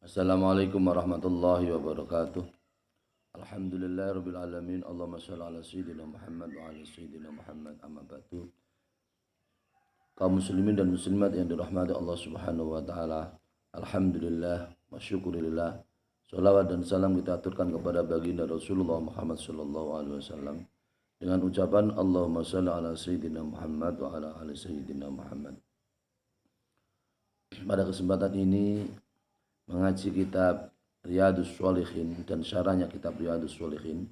Assalamualaikum warahmatullahi wabarakatuh. Alhamdulillahirabbil alamin. Allahumma shalli ala sayyidina Muhammad wa ala sayyidina Muhammad amma ba'du. Kaum muslimin dan muslimat yang dirahmati Allah Subhanahu wa taala. Alhamdulillah wa syukurillah. Salawat dan salam kita aturkan kepada baginda Rasulullah Muhammad sallallahu alaihi wasallam dengan ucapan Allahumma shalli ala sayyidina Muhammad wa ala ali sayyidina Muhammad. Pada kesempatan ini mengaji kitab Riyadhus Shalihin dan syarahnya kitab Riyadhus Shalihin.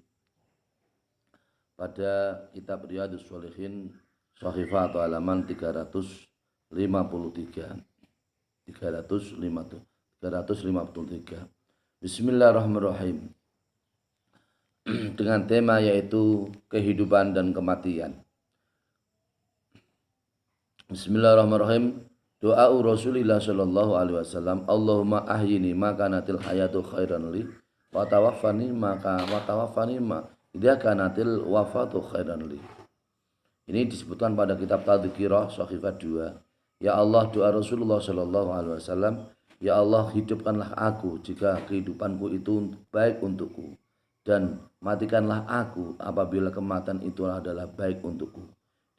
Pada kitab Riyadhus Shalihin Shahifah atau halaman 353. Bismillahirrahmanirrahim. Dengan tema yaitu kehidupan dan kematian. Bismillahirrahmanirrahim. Doa Rasulullah sallallahu alaihi wasallam, Allahumma ahyini ma kanatil hayatu khairan li wa tawaffani ma idza kanatil wafatu khairan li. Ini disebutkan pada kitab Tadhkirah Shahifah 2. Ya Allah, doa Rasulullah sallallahu alaihi wasallam, ya Allah, hidupkanlah aku jika kehidupanku itu baik untukku, dan matikanlah aku apabila kematian itu adalah baik untukku.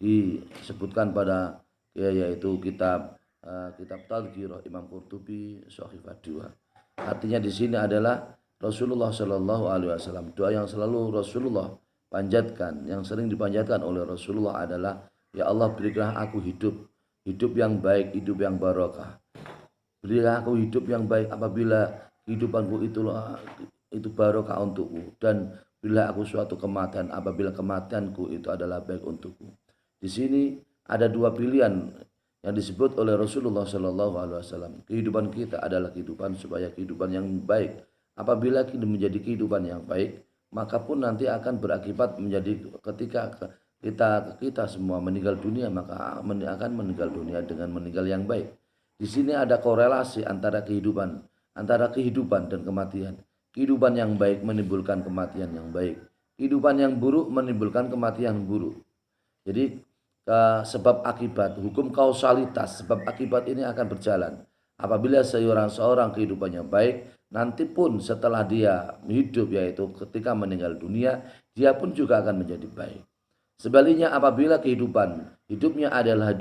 Disebutkan pada yaitu kitab Tadhkirah Imam Qurtubi Shahifah 2. Artinya di sini adalah Rasulullah Shallallahu Alaihi Wasallam, doa yang selalu Rasulullah panjatkan, yang sering dipanjatkan oleh Rasulullah adalah, ya Allah, berikanlah aku hidup yang baik, hidup yang barokah. Berilah aku hidup yang baik apabila kehidupanku itu barokah untukku, dan berilah aku suatu kematian apabila kematianku itu adalah baik untukku. Di sini ada dua pilihan yang disebut oleh Rasulullah Shallallahu Alaihi Wasallam. Kehidupan kita adalah kehidupan supaya kehidupan yang baik. Apabila kita menjadi kehidupan yang baik, maka pun nanti akan berakibat menjadi ketika kita semua meninggal dunia, maka akan meninggal dunia dengan meninggal yang baik. Di sini ada korelasi antara kehidupan dan kematian. Kehidupan yang baik menimbulkan kematian yang baik. Kehidupan yang buruk menimbulkan kematian buruk. Jadi sebab akibat, hukum kausalitas, sebab akibat ini akan berjalan. Apabila seorang kehidupannya baik, nanti pun setelah dia hidup, yaitu ketika meninggal dunia, dia pun juga akan menjadi baik. Sebaliknya apabila hidupnya adalah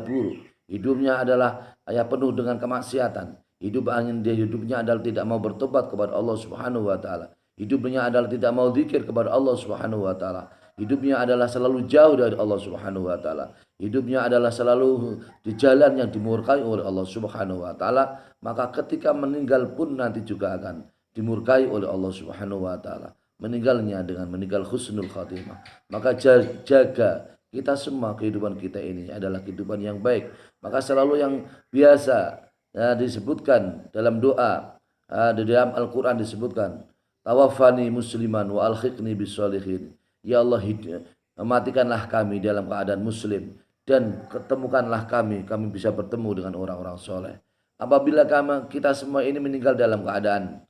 buruk, hidupnya adalah penuh dengan kemaksiatan, hidupnya adalah tidak mau bertobat kepada Allah Subhanahu wa taala, hidupnya adalah tidak mau zikir kepada Allah Subhanahu wa taala, hidupnya adalah selalu jauh dari Allah Subhanahu wa taala, hidupnya adalah selalu di jalan yang dimurkai oleh Allah Subhanahu wa taala, maka ketika meninggal pun nanti juga akan dimurkai oleh Allah Subhanahu wa taala. Meninggalnya dengan meninggal husnul khatimah. Maka jaga kita semua, kehidupan kita ini adalah kehidupan yang baik. Maka selalu yang biasa disebutkan dalam doa, di dalam Al-Qur'an disebutkan, tawaffani musliman wa alhiqni bis-shalihin. Ya Allah, matikanlah kami dalam keadaan muslim, dan ketemukanlah kami bisa bertemu dengan orang-orang soleh. Apabila kita semua ini meninggal dalam keadaan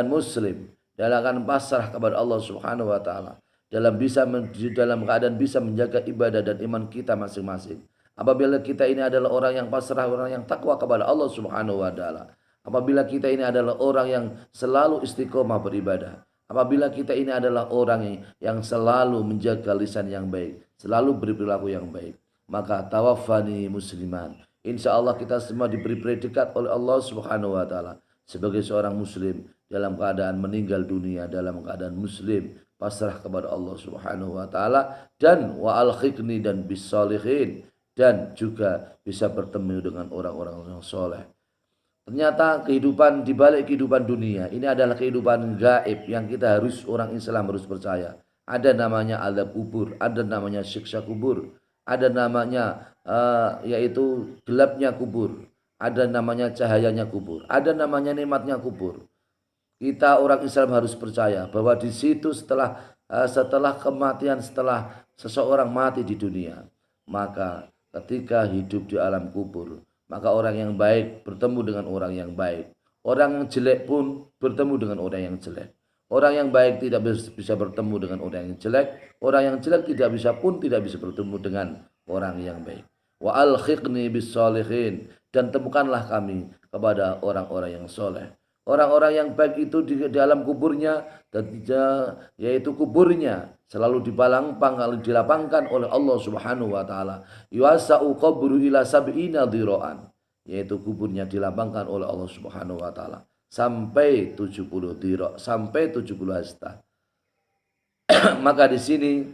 muslim, dalam keadaan pasrah kepada Allah Subhanahu wa taala, dalam keadaan bisa menjaga ibadah dan iman kita masing-masing. Apabila kita ini adalah orang yang pasrah, orang yang takwa kepada Allah Subhanahu wa taala, apabila kita ini adalah orang yang selalu istiqomah beribadah, apabila kita ini adalah orang yang selalu menjaga lisan yang baik, selalu berperilaku yang baik, maka tawaffani musliman. Insya Allah kita semua diberi predikat oleh Allah Subhanahu wa taala sebagai seorang muslim, dalam keadaan meninggal dunia dalam keadaan muslim, pasrah kepada Allah Subhanahu wa taala, dan wa alhiqni dan bis-shalihin, dan juga bisa bertemu dengan orang-orang yang soleh. Ternyata kehidupan di balik kehidupan dunia ini adalah kehidupan gaib yang orang Islam harus percaya. Ada namanya azab kubur, ada namanya siksa kubur, ada namanya yaitu gelapnya kubur, ada namanya cahayanya kubur, ada namanya nikmatnya kubur. Kita orang Islam harus percaya bahwa di situ setelah kematian, setelah seseorang mati di dunia, maka ketika hidup di alam kubur, maka orang yang baik bertemu dengan orang yang baik. Orang yang jelek pun bertemu dengan orang yang jelek. Orang yang baik tidak bisa bertemu dengan orang yang jelek. Orang yang jelek tidak bisa bertemu dengan orang yang baik. Wa alhiqni bis-shalihin, dan temukanlah kepada orang-orang yang soleh. Orang-orang yang baik itu di dalam kuburnya, yaitu kuburnya selalu dilapangkan oleh Allah Subhanahu wa taala. Yuasa'u qabru ila sab'ina dhira'an, yaitu kuburnya dilapangkan oleh Allah Subhanahu wa taala sampai 70 dhira', sampai 70 hasta. Maka di sini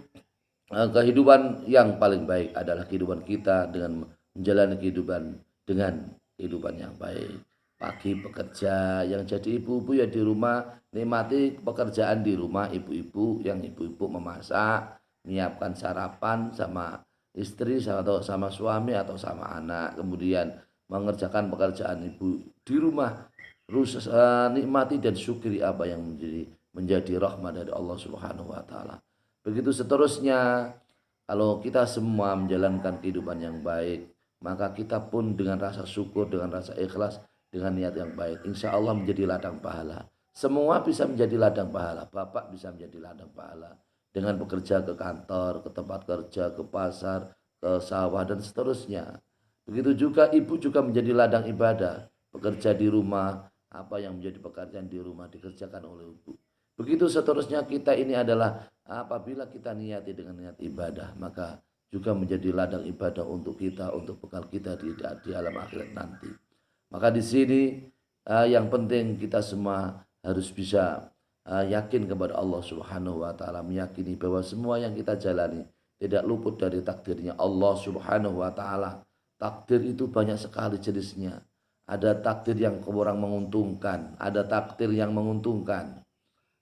kehidupan yang paling baik adalah kehidupan kita dengan menjalani kehidupan dengan kehidupan yang baik. Pagi bekerja, yang jadi ibu-ibu ya di rumah nikmati pekerjaan di rumah, ibu-ibu memasak, menyiapkan sarapan sama istri atau sama suami atau sama anak, kemudian mengerjakan pekerjaan ibu di rumah, nikmati dan syukuri apa yang menjadi rahmat dari Allah Subhanahu wa taala. Begitu seterusnya, kalau kita semua menjalankan kehidupan yang baik, maka kita pun dengan rasa syukur, dengan rasa ikhlas, dengan niat yang baik, insya Allah menjadi ladang pahala. Semua bisa menjadi ladang pahala. Bapak bisa menjadi ladang pahala dengan bekerja ke kantor, ke tempat kerja, ke pasar, ke sawah dan seterusnya. Begitu juga ibu juga menjadi ladang ibadah. Bekerja di rumah, apa yang menjadi pekerjaan di rumah dikerjakan oleh ibu. Begitu seterusnya, kita ini adalah apabila kita niati dengan niat ibadah, maka juga menjadi ladang ibadah untuk kita, untuk bekal kita di alam akhirat nanti. Maka di sini yang penting kita semua harus bisa yakin kepada Allah Subhanahu wa taala, meyakini bahwa semua yang kita jalani tidak luput dari takdirnya Allah Subhanahu wa taala. Takdir itu banyak sekali jenisnya. Ada takdir yang kurang menguntungkan, ada takdir yang menguntungkan.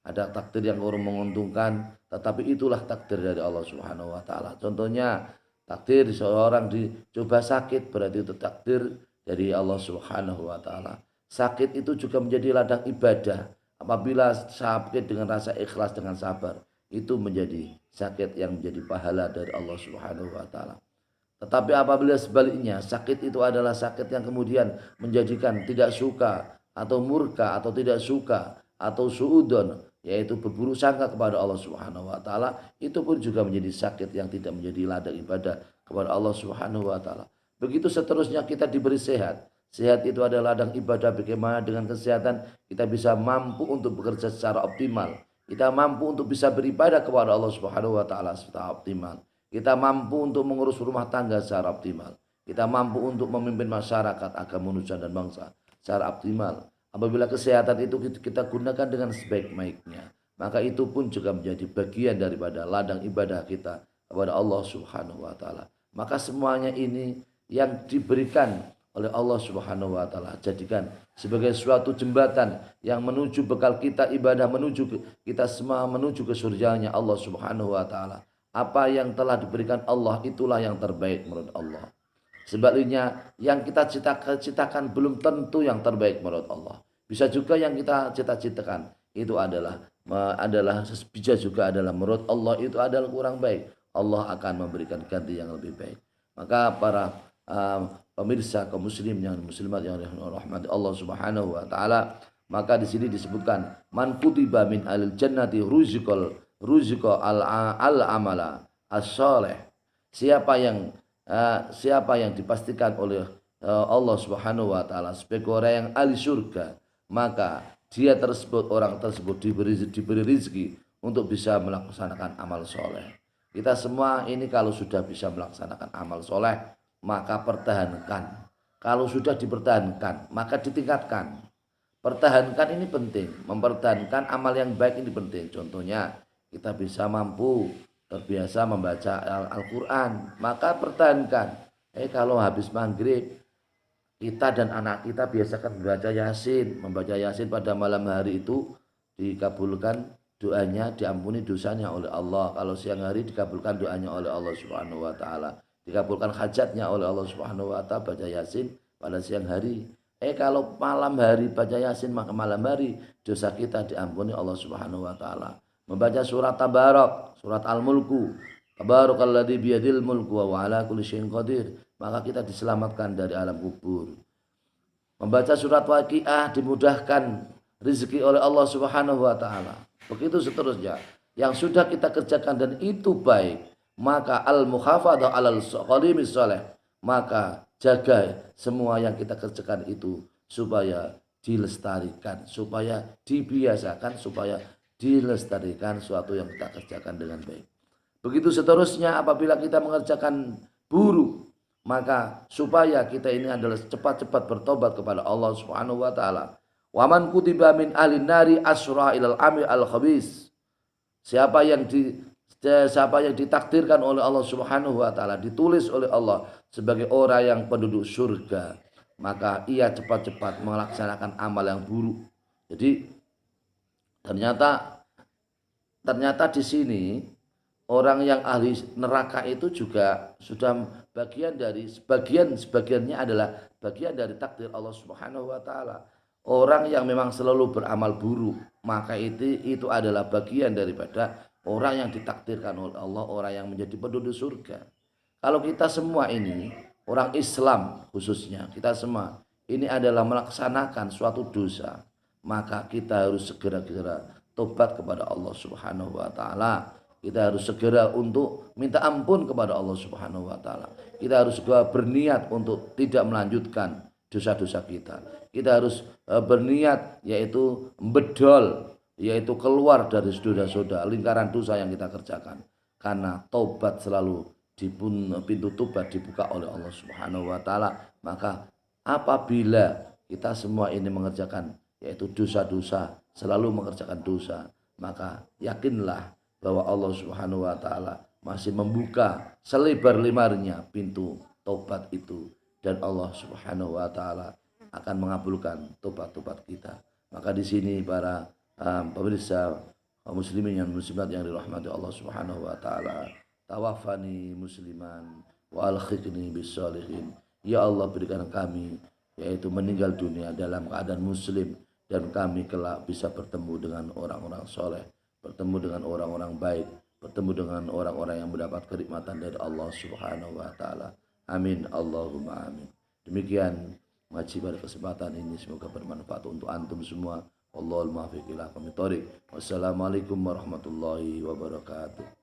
Ada takdir yang kurang menguntungkan, tetapi itulah takdir dari Allah Subhanahu wa taala. Contohnya takdir seorang dicoba sakit, berarti itu takdir dari Allah Subhanahu wa taala. Sakit itu juga menjadi ladang ibadah. Apabila sakit dengan rasa ikhlas, dengan sabar, itu menjadi sakit yang menjadi pahala dari Allah Subhanahu wa taala. Tetapi apabila sebaliknya, sakit itu adalah sakit yang kemudian menjadikan tidak suka atau murka atau tidak suka atau suudon, yaitu berburuk sangka kepada Allah Subhanahu wa taala, itu pun juga menjadi sakit yang tidak menjadi ladang ibadah kepada Allah Subhanahu wa taala. Begitu seterusnya, kita diberi sehat. Sehat itu adalah ladang ibadah. Bagaimana dengan kesehatan kita bisa mampu untuk bekerja secara optimal. Kita mampu untuk bisa beribadah kepada Allah Subhanahu wa taala secara optimal. Kita mampu untuk mengurus rumah tangga secara optimal. Kita mampu untuk memimpin masyarakat, agama, manusia dan bangsa secara optimal. Apabila kesehatan itu kita gunakan dengan sebaik-baiknya, maka itu pun juga menjadi bagian daripada ladang ibadah kita kepada Allah Subhanahu wa taala. Maka semuanya ini yang diberikan oleh Allah Subhanahu wa taala, jadikan sebagai suatu jembatan yang menuju bekal kita ibadah, menuju kita semua menuju ke surganya Allah Subhanahu wa taala. Apa yang telah diberikan Allah itulah yang terbaik menurut Allah. Sebaliknya yang kita cita-citakan belum tentu yang terbaik menurut Allah. Bisa juga yang kita cita-citakan itu adalah bisa juga adalah menurut Allah itu adalah kurang baik. Allah akan memberikan ganti yang lebih baik. Maka para pemirsa kaum muslim yang muslimat yang dirahmati Allah Subhanahu wa taala, maka di sini disebutkan man kutiba min alil jannati ruziqa al amala as-salih. Siapa yang dipastikan oleh Allah Subhanahu wa taala sebagai orang yang ahli surga, maka orang tersebut diberi rezeki untuk bisa melaksanakan amal soleh. Kita semua ini kalau sudah bisa melaksanakan amal soleh, maka pertahankan. Kalau sudah dipertahankan, maka ditingkatkan. Pertahankan ini penting. Mempertahankan amal yang baik ini penting. Contohnya, kita bisa mampu terbiasa membaca Al-Quran, maka pertahankan. Kalau habis maghrib, kita dan anak kita biasakan membaca Yasin pada malam hari itu dikabulkan doanya, diampuni dosanya oleh Allah. Kalau siang hari dikabulkan doanya oleh Allah Subhanahu wa taala, dikabulkan hajatnya oleh Allah Subhanahu wa taala baca Yasin pada siang hari. Kalau malam hari baca Yasin, maka malam hari dosa kita diampuni Allah Subhanahu wa taala. Membaca surat Tabarak, surat Al-Mulku, Tabarakalladzi biyadil mulku wa ala kulli syai'in qadir, maka kita diselamatkan dari alam kubur. Membaca surat Waqiah dimudahkan rezeki oleh Allah Subhanahu wa taala. Begitu seterusnya. Yang sudah kita kerjakan dan itu baik, maka al-muhafadzah 'alal qalimis shalih, maka jaga semua yang kita kerjakan itu supaya dilestarikan, supaya dibiasakan, supaya dilestarikan suatu yang kita kerjakan dengan baik. Begitu seterusnya apabila kita mengerjakan buruk, maka supaya kita ini adalah cepat-cepat bertobat kepada Allah Subhanahu wa taala. Waman kutiba min ahlin nari asra ilal amil al khabis. Siapa yang ditakdirkan oleh Allah Subhanahu wa taala, ditulis oleh Allah sebagai orang yang penduduk surga, maka ia cepat-cepat melaksanakan amal yang buruk. Jadi ternyata di sini orang yang ahli neraka itu juga sudah sebagiannya adalah bagian dari takdir Allah Subhanahu wa taala. Orang yang memang selalu beramal buruk, maka itu adalah bagian daripada orang yang ditakdirkan oleh Allah, orang yang menjadi penduduk surga. Kalau kita semua ini, orang Islam khususnya, kita semua ini adalah melaksanakan suatu dosa, maka kita harus segera-segera tobat kepada Allah Subhanahu wa taala. Kita harus segera untuk minta ampun kepada Allah Subhanahu wa taala. Kita harus segera berniat untuk tidak melanjutkan dosa-dosa kita. Kita harus berniat yaitu bedol, yaitu keluar dari dosa-dosa, lingkaran dosa yang kita kerjakan. Karena taubat selalu pintu tobat dibuka oleh Allah Subhanahu wa taala. Maka apabila kita semua ini mengerjakan yaitu dosa-dosa, selalu mengerjakan dosa, maka yakinlah bahwa Allah Subhanahu wa taala masih membuka selebar-lebarnya pintu taubat itu, dan Allah Subhanahu wa taala akan mengabulkan tobat-tobat kita. Maka di sini para pemirsa muslimin yang muslimat yang dirahmati Allah Subhanahu wa taala, tawaffani musliman wa alhiqni bis-sholihin. Ya Allah, berikan kami yaitu meninggal dunia dalam keadaan muslim, dan kami kelak bisa bertemu dengan orang-orang soleh, bertemu dengan orang-orang baik, bertemu dengan orang-orang yang mendapat kenikmatan dari Allah Subhanahu wa taala. Amin Allahumma amin. Demikian ngaji pada kesempatan ini, semoga bermanfaat untuk antum semua. Wallahul muwaffiq ila aqwamit thoriq. Wassalamualaikum warahmatullahi wabarakatuh.